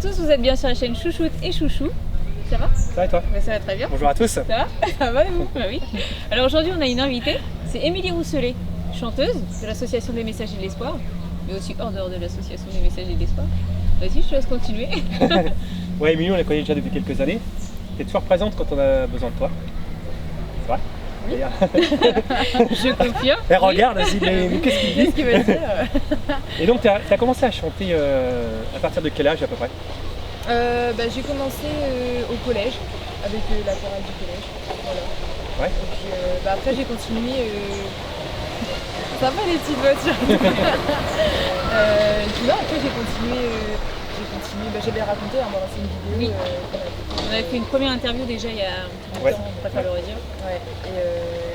tous, vous êtes bien sur la chaîne Chouchoute et Chouchou. Ça va? Ça va et toi? Ça va très bien. Bonjour à tous. Ça va? Ça va et vous? Bah oui. Alors aujourd'hui on a une invitée, c'est Émilie Rousselet, chanteuse de l'association des Messagers de l'Espoir, mais aussi hors dehors de l'association des Messagers de l'Espoir. Vas-y, je te laisse continuer. Ouais, Émilie, on la connaît déjà depuis quelques années. Tu es toujours présente quand on a besoin de toi. C'est vrai? Oui. Je confirme. Elle regarde, elle se dit mais qu'est-ce qu'il dit? Qu'est-ce qu'il veut dire? Et donc tu as commencé à chanter à partir de quel âge à peu près? J'ai commencé au collège, avec la chorale du collège. Voilà. Ouais. Et puis après j'ai continué. Ça va les petites voitures. Et puis là après j'ai continué. J'avais raconté dans l'ancienne vidéo. Oui. On avait fait une première interview déjà il y a un petit Ouais. temps, on préfère le redire. Ouais.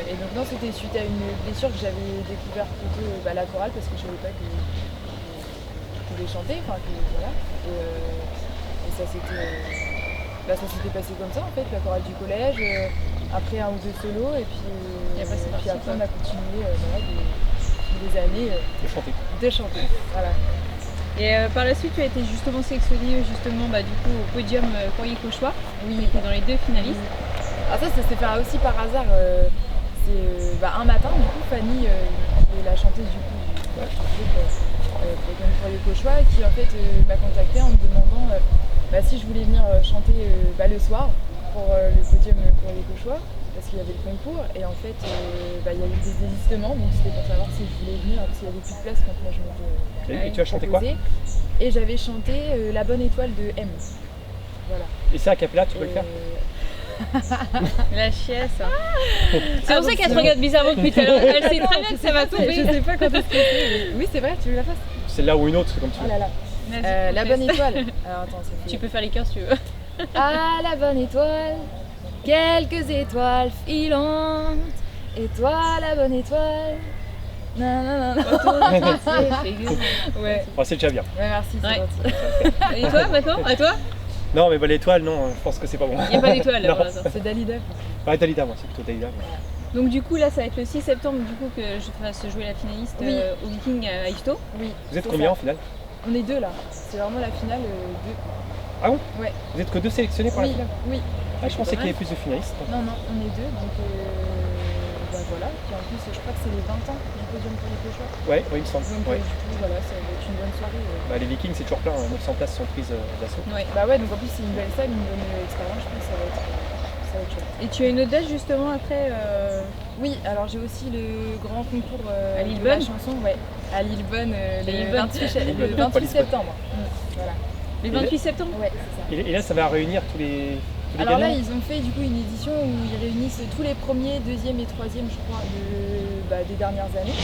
Et donc non, c'était suite à une blessure que j'avais découvert plutôt la chorale parce que je savais pas que je pouvais chanter. Enfin que voilà. Et ça s'était passé comme ça en fait, la chorale du collège. Après un ou deux solos et puis après, on a continué des années De chanter. Voilà. Et par la suite, tu as été justement sélectionnée du coup, au podium Courrier Cauchois. Oui. Tu étais dans les deux finalistes. Ah ça s'est fait aussi par hasard. Un matin, du coup, Fanny, qui est la chanteuse du coup du groupe Courrier Cauchois, qui en fait m'a contactée en me demandant si je voulais venir chanter le soir pour le podium Courrier Cauchois, parce qu'il y avait le concours. Et en fait, il y a eu des désistements, donc c'était pour savoir si je voulais venir, parce qu'il y avait plus de place quand moi je m'étais Et tu as chanté quoi? Et j'avais chanté La Bonne Étoile de M. Voilà. Et ça, a cappella, tu peux le faire? La chiesse. C'est pour ça qu'elle te regarde bizarrement depuis tout à l'heure. Elle sait très bien que ça va tomber. Je sais pas quand est-ce que c'est. Oui, c'est vrai, tu veux la face? C'est là ou une autre, c'est comme tu veux. Oh là là. Vas-y, La Bonne Étoile. Alors attends, ça fait... Tu peux faire les cœurs si tu veux. Ah, la bonne étoile, quelques étoiles filantes. Et toi, la bonne étoile. Ouais. Oh, c'est déjà bien. Ouais, merci, c'est Ouais. gentil. Et toi maintenant? À toi? Non, mais l'étoile, non, je pense que c'est pas bon. Il n'y a pas d'étoile là Non. pour l'instant. C'est Dalida. Ouais, Dalida, moi, c'est plutôt Dalida. Donc du coup là ça va être le 6 septembre du coup que je fasse jouer la finaliste Oui. au Viking à Ifto. Oui. Vous êtes c'est combien ça. en finale? On est deux là. C'est vraiment la finale 2. Ah bon? Ouais. Vous êtes que deux sélectionnés pour la Oui, finale? oui. Ah, je pensais qu'il y avait plus de finalistes. Non, on est deux, donc voilà. Puis en plus, je crois que c'est les 20 ans du podium pour les Cauchois. Ouais, oui, il me semble. Donc Ouais. du coup, voilà, ça va être une bonne soirée. Les Vikings, c'est toujours plein, 900 places sont prises d'assaut. Ouais. Bah ouais, donc en plus, c'est une belle salle, une bonne expérience, je pense que ça va être chouette. Et tu as une autre date justement après Oui, alors j'ai aussi le grand concours À de Lillebonne la chanson, ouais, à Lillebonne Lillebonne. le Pas 28 Lisbonne. septembre. Voilà. le 28 septembre. Ouais, c'est ça. Et là, ça va réunir tous les Alors là, gagnants. ils ont fait du coup une édition où ils réunissent tous les premiers, deuxième et troisième, je crois, des dernières années.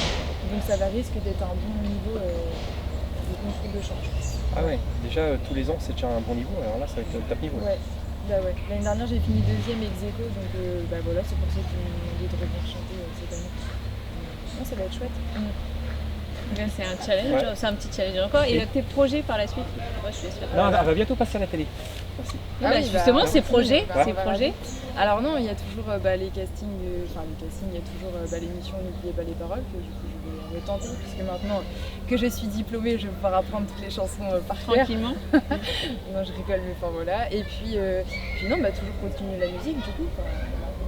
Donc ça va risque d'être un bon niveau de concours de chant, je pense. Ah ouais, déjà tous les ans, c'est déjà un bon niveau, alors là, ça va être top niveau. Ouais. Bah ouais. L'année dernière, j'ai fini deuxième ex aequo, donc voilà, c'est pour ça qu'ils m'ont demandé de revenir chanter cette année. Non, ça va être chouette. Bien, c'est un challenge, Ouais. c'est un petit challenge encore. Et tes projets par la suite? Moi je te laisse faire. Non, elle va bientôt passer à la télé. Merci. Justement, ces projets, Ouais. ces projets. Alors non, il y a toujours les castings, il y a toujours l'émission N'oubliez pas les paroles, que du coup je vais retenter, puisque maintenant que je suis diplômée, je vais pouvoir apprendre toutes les chansons par cœur. Tranquillement. Non, je rigole, mais enfin voilà. Et puis non, toujours continuer la musique, du coup,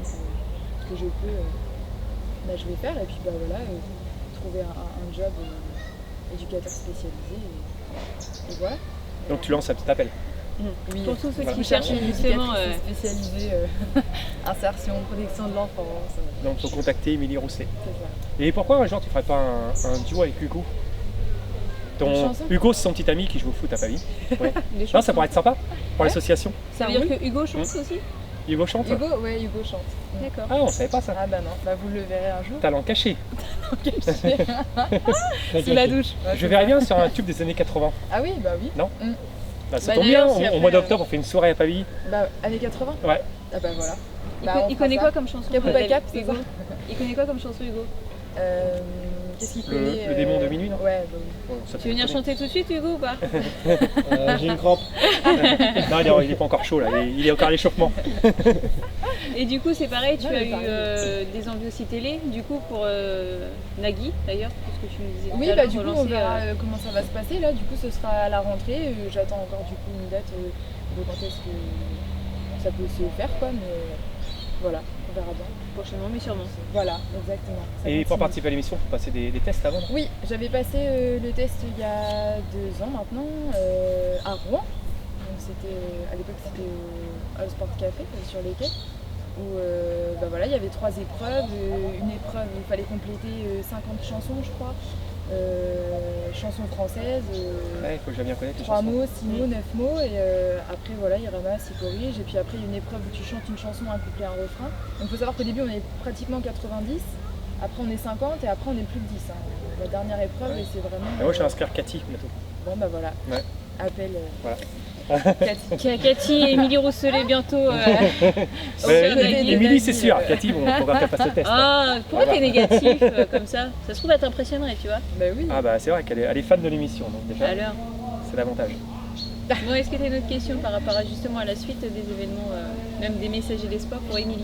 ce que je peux, je vais faire. Et puis trouver un job éducateur spécialisé. Et voilà. Donc tu lances un petit appel. Oui, Pour tous ceux Voilà. qui cherchent justement. spécialisée insertion, protection de l'enfance. Donc il faut contacter Émilie Rousselet. C'est ça. Et pourquoi un jour tu ferais pas un duo avec Hugo? Une chanson? Hugo, c'est son petit ami qui joue au foot à Paris. Ouais. Les Non, ça chansons. pourrait être sympa pour l'association. Ça veut dire que Hugo chante aussi? Hugo chante? Hugo chante. D'accord. Ah, on savait pas ça. Ah bah non, vous le verrez un jour. Talent caché. Sous la douche. Je verrais bien sur un tube des années 80. Ah oui, bah oui. Non Mm. Bah, ça Bah, tombe bien, d'ailleurs, si au après, mois d'octobre, on fait une soirée à Paris. Bah années 80. Ouais. Ah bah voilà. Il connaît quoi comme chanson? Capou pas cap, c'est Hugo. ça. Il connaît quoi comme chanson, Hugo? Qu'est-ce qu'il Le connaît démon de minuit, non? Ouais, bah oui. Bon, ça Tu fait veux venir déconner. chanter tout de suite, Hugo, ou pas? J'ai une crampe. Non, il est pas encore chaud là, il est encore à l'échauffement. Et du coup, c'est pareil, tu Non, as mais eu pareil. des envies aussi télé, du coup, pour Nagui d'ailleurs, parce que tu me disais. tout Oui, à bah l'heure, du coup, on relancer, verra comment ça va se passer. Là, du coup, ce sera à la rentrée. J'attends encore du coup une date de quand est-ce que ça peut se faire, quoi. Mais voilà, on verra bien. prochainement, mais sûrement. Voilà, exactement. Ça Et pour continue. participer à l'émission, il faut passer des tests avant, non? Oui, j'avais passé le test il y a 2 ans maintenant à Rouen. Donc c'était à l'époque c'était au Sport Café sur les quais où bah voilà, il y avait 3 épreuves. Une épreuve où il fallait compléter 50 chansons je crois, chansons françaises, Ouais, il faut que j'aille bien connaître les 3 chansons. mots, 6 mots, 9 mots et après voilà il ramasse, il corrige et puis après il y a une épreuve où tu chantes une chanson, un couplet, un refrain. Donc il faut savoir qu'au début on est pratiquement 90, après on est 50 et après on est plus de 10. Hein. La dernière épreuve Ouais. et c'est vraiment... Et moi, je vais inscrire Cathy bientôt. Bon bah voilà, Ouais. appel Voilà. Cathy. Cathy et Émilie Rousselet bientôt. Ouais, Nagui, Émilie, c'est Nagui, sûr. Cathy, bon, on va faire passer le test. Ah, pourquoi Voilà. t'es négatif comme ça? Ça se trouve, elle t'impressionnerait, tu vois. Bah oui. Ah bah c'est vrai qu'elle est fan de l'émission, donc déjà, Alors, c'est l'avantage. bon, est-ce que tu as une autre question par rapport à justement à la suite des événements, même des messagers d'espoir pour Émilie?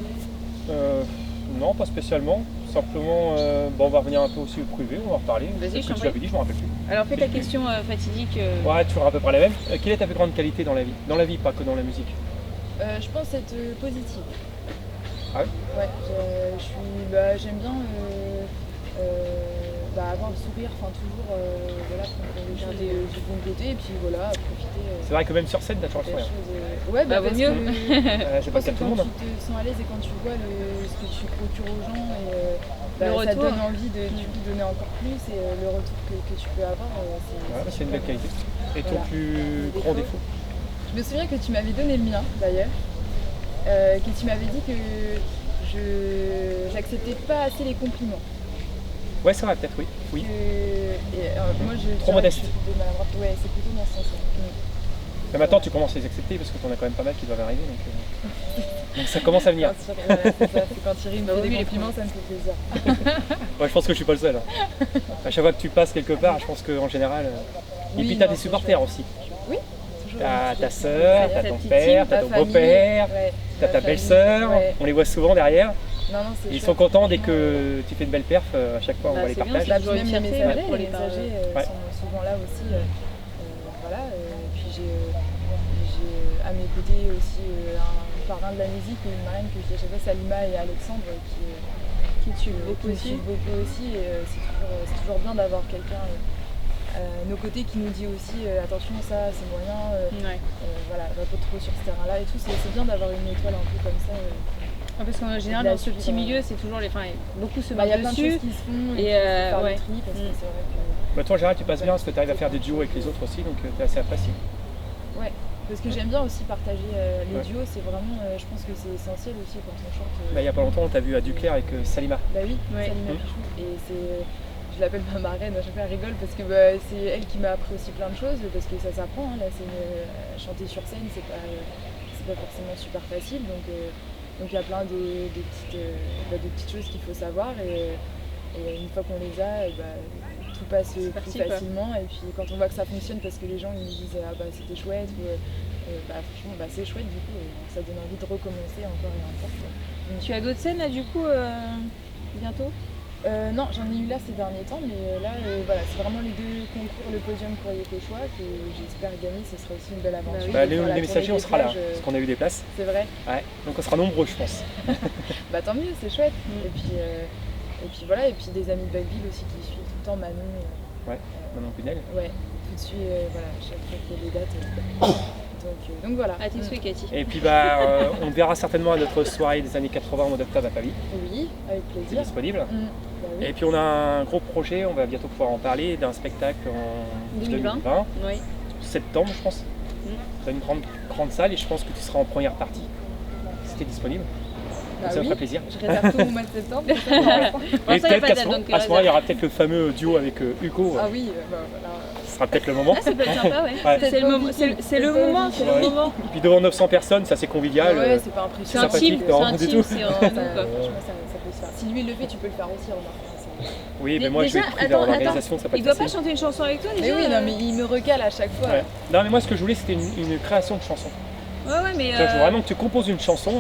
Non, pas spécialement. Simplement, bon, on va revenir un peu aussi au privé, on va en reparler. Vas-y, Peut-être je que t'en tu l'avais dit, je me rappelle plus. Alors, fais ta question fatidique. Ouais, toujours à peu près la même. Quelle est ta plus grande qualité dans la vie? Dans la vie, pas que dans la musique. Je pense être positive. Ah ouais? Ouais, j'aime bien avoir le sourire, enfin toujours voilà, prendre les choses du bon côté et puis voilà, profiter C'est vrai que même sur scène, t'as toujours le des sourire. choses. Ouais, Bah, vaut parce mieux. que C'est je pas le pense cas que de tout le quand monde. tu te sens à l'aise et quand tu vois ce que tu procures aux gens et Le ça retour. donne envie de du coup, donner encore plus et le retour que tu peux avoir, Ouais, c'est une belle qualité. Et ton Voilà. plus Le grand défaut. défaut? Je me souviens que tu m'avais donné le mien d'ailleurs, que tu m'avais dit que j'acceptais pas assez les compliments. Ouais, c'est vrai, peut-être, oui. Oui. Moi, je Trop dirais que modeste. je suis plutôt maladroite. Ouais, c'est plutôt dans ce sens-là. Mais maintenant, tu commences à les accepter parce que t'en as quand même pas mal qui doivent arriver. Donc ça commence à venir. Bien sûr, ouais, c'est ça, c'est quand Thierry me Bah, fait vaut mieux des les compliments, ça me fait plaisir. Ouais, je pense que je suis pas le seul. Hein. À chaque fois que tu passes quelque part, je pense qu'en général. Et Oui, puis t'as non, des c'est supporters chouette. aussi. Oui, toujours. T'as une ta petite sœur, équipe, t'as ta ton petite père, team, t'as ta ton famille, beau-père, ouais, t'as ta famille, belle-sœur. ouais. On les voit souvent derrière. Non, c'est Ils chouette. sont contents dès que tu fais une belle perf. À chaque fois, on Bah, va les c'est bien, partager. c'est toujours Même une les fierté, messagers, ouais, pour les les messagers Ouais. sont souvent là aussi. Voilà, puis j'ai à mes côtés aussi un parrain de la musique et une marraine que je dis à chaque fois, Salima et Alexandre, qui tue beaucoup qui me aussi. suivent beaucoup aussi. Et c'est toujours bien d'avoir quelqu'un à nos côtés qui nous dit aussi attention, ça c'est moyen, Ouais. voilà, va pas trop sur ce terrain-là et tout. C'est bien d'avoir une étoile un peu comme ça. Ah, parce qu'en général, dans ce petit milieu, c'est toujours les. Enfin, beaucoup se Il y a battent plein de dessus. choses qui se font Et, et il faut faire ouais. le tri parce que Mm. c'est vrai que. Bah, toi, en général, tu passes bien parce que tu arrives à faire des duos avec les autres aussi, donc t'es assez apprécié. Ouais, parce que j'aime bien aussi partager les Ouais. duos, c'est vraiment, je pense que c'est essentiel aussi quand on chante. Bah, il y a pas longtemps, on t'a vu à Duclair avec Salima. Bah oui, Ouais. Salima Mm. Pichou. Et je l'appelle ma marraine, à chaque fois elle rigole parce que bah, c'est elle qui m'a appris aussi plein de choses, parce que ça s'apprend, hein, là, chanter sur scène, c'est pas forcément super facile, donc il y a plein de petites choses qu'il faut savoir, et une fois qu'on les a, tout passe plus parti, quoi. facilement, et puis quand on voit que ça fonctionne parce que les gens ils nous disent ah bah c'était chouette, ou franchement bah, c'est chouette du coup, ça donne envie de recommencer encore et encore. Quoi. Tu as d'autres scènes là, du coup, bientôt? Non, j'en ai eu là ces derniers temps, mais là, voilà, c'est vraiment les 2 concours, le podium Courrier Cauchois, que j'espère gagner, ce sera aussi une belle aventure. Bah, Sur la les messagers, tournée on des sera là, plages, parce qu'on a eu des places. C'est vrai, Ouais, donc on sera nombreux, je pense. bah tant mieux, c'est chouette. Et puis voilà, et puis des amis de Belleville aussi qui suivent tout le temps, Manon. Manon Punel. Ouais, tout de suite, voilà, chaque fois qu'il y a des dates. Donc voilà. À tes souhaits, Cathy. Et puis on te verra certainement à notre soirée des années 80 au mois d'octobre à Pavie. Oui, avec C'est plaisir. disponible. Bah oui. Et puis on a un gros projet, on va bientôt pouvoir en parler, d'un spectacle en 2020. 2020, Oui. septembre je pense. Dans une grande salle et je pense que tu seras en première partie. C'était disponible. Bah Ça me oui, ferait plaisir. je réserve tout au mois de septembre. Et ça, y a peut-être pas de qu'à date, ce moment, donc, à ce moment, il y aura peut-être le fameux duo avec Hugo. Ah oui, bah voilà. Ce sera peut-être le moment. Ah, ça peut être sympa, ouais. Ouais. C'est le moment, c'est le moment, c'est le Ouais. moment. Et puis devant 900 personnes, c'est assez convivial. Ouais, c'est pas C'est impressionnant. intime, sympathique, c'est non, du intime, tout. c'est en nous, Ça, quoi. franchement, ça peut se faire. Si lui il le fait, tu peux le faire aussi, remarque. Oui, mais Mais moi je vais déjà, être pris attends, dans l'organisation, ça peut Il être doit pas facile. chanter une chanson avec toi Mais déjà oui, non, mais il me recale à chaque fois. Ouais. Non, mais moi ce que je voulais c'était une création de chanson. Ouais, mais. Tu vois, je veux vraiment que tu composes une chanson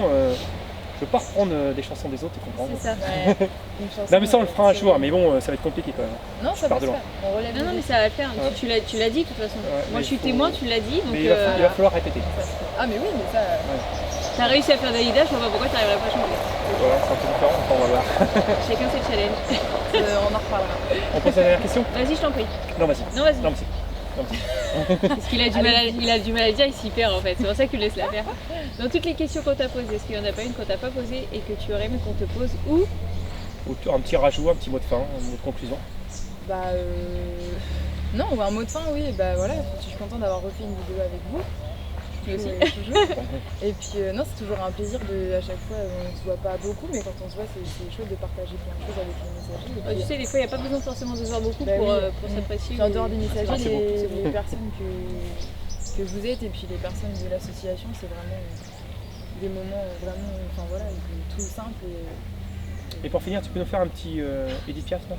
Je veux pas reprendre des chansons des autres et comprendre. C'est ça. Ouais, une chanson, Non mais ça on le fera un c'est- jour, mais bon ça va être compliqué quand même. Non, ça pars va de se loin. faire. On relève Non, non, le mais défi. ça va le faire. Ouais. Tu l'as dit de toute façon. Ouais, Moi mais je suis faut- témoin, tu l'as dit. Donc Mais il va falloir répéter. Ah, mais oui, mais ça. t'as réussi à faire Dalida, je vois pas pourquoi t'arriverais pas à chanter. Voilà, c'est un peu différent, enfin, on va voir. Chacun ses challenges. On en reparlera. On passe à la dernière question? Vas-y, je t'en prie. Non vas-y. Non, vas-y. Non mais si. Non, mais si. Parce qu'il a du mal à le dire, il s'y perd en fait. C'est pour ça que tu le laisses la faire. Dans toutes les questions qu'on t'a posées, est-ce qu'il n'y en a pas une qu'on t'a pas posée et que tu aurais aimé qu'on te pose ou Ou un petit rajout, un petit mot de fin, un mot de conclusion. Bah, non, un mot de fin, oui. Bah voilà, je suis contente d'avoir refait une vidéo avec vous. Moi aussi. Toujours. Et puis, non, c'est toujours un plaisir à chaque fois, on se voit pas beaucoup, mais quand on se voit, c'est chouette de partager plein de choses avec les messageries. Et Tu puis, sais, des fois, il n'y a pas besoin forcément de se voir beaucoup Bah pour, oui. pour s'apprécier. puis en dehors des c'est messageries, beau. les personnes que vous êtes et puis les personnes de l'association, c'est vraiment des moments vraiment, enfin voilà, tout simple. Et pour finir, tu peux nous faire un petit Edith Piaf là?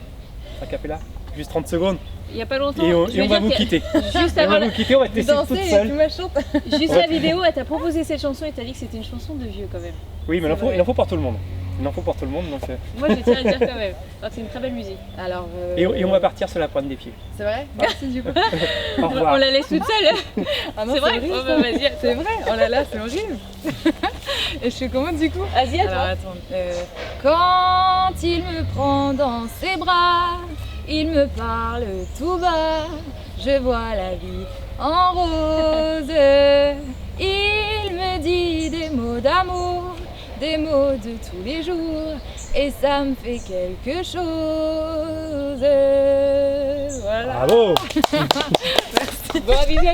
A cappella? Juste 30 secondes. Il n'y a pas longtemps. Et on je veux va dire vous que quitter. Juste Et on avant va la- vous quitter, on va te laisser toute Danser et seule. tout machin. Juste la vidéo, elle t'a proposé cette chanson et t'as dit que c'était une chanson de vieux quand même. Oui, mais C'est vrai. il en faut pour tout le monde. Il en faut pour tout le monde, donc... Moi, je tiens à le dire quand même. Alors que c'est une très belle musique. Alors, Et on va partir sur la pointe des pieds. c'est vrai? Merci du coup. Au On revoir. la laisse toute seule. Ah non, C'est vrai? horrible, Oh, ça. bah, vas-y. C'est vrai? Oh là là, c'est horrible. Et je fais comment du coup? Vas-y, à Alors toi. attends. Quand il me prend dans ses bras, il me parle tout bas, je vois la vie en rose. Il me dit des mots d'amour, des mots de tous les jours, et ça me fait quelque chose. Voilà. Bravo. Bon, bisous à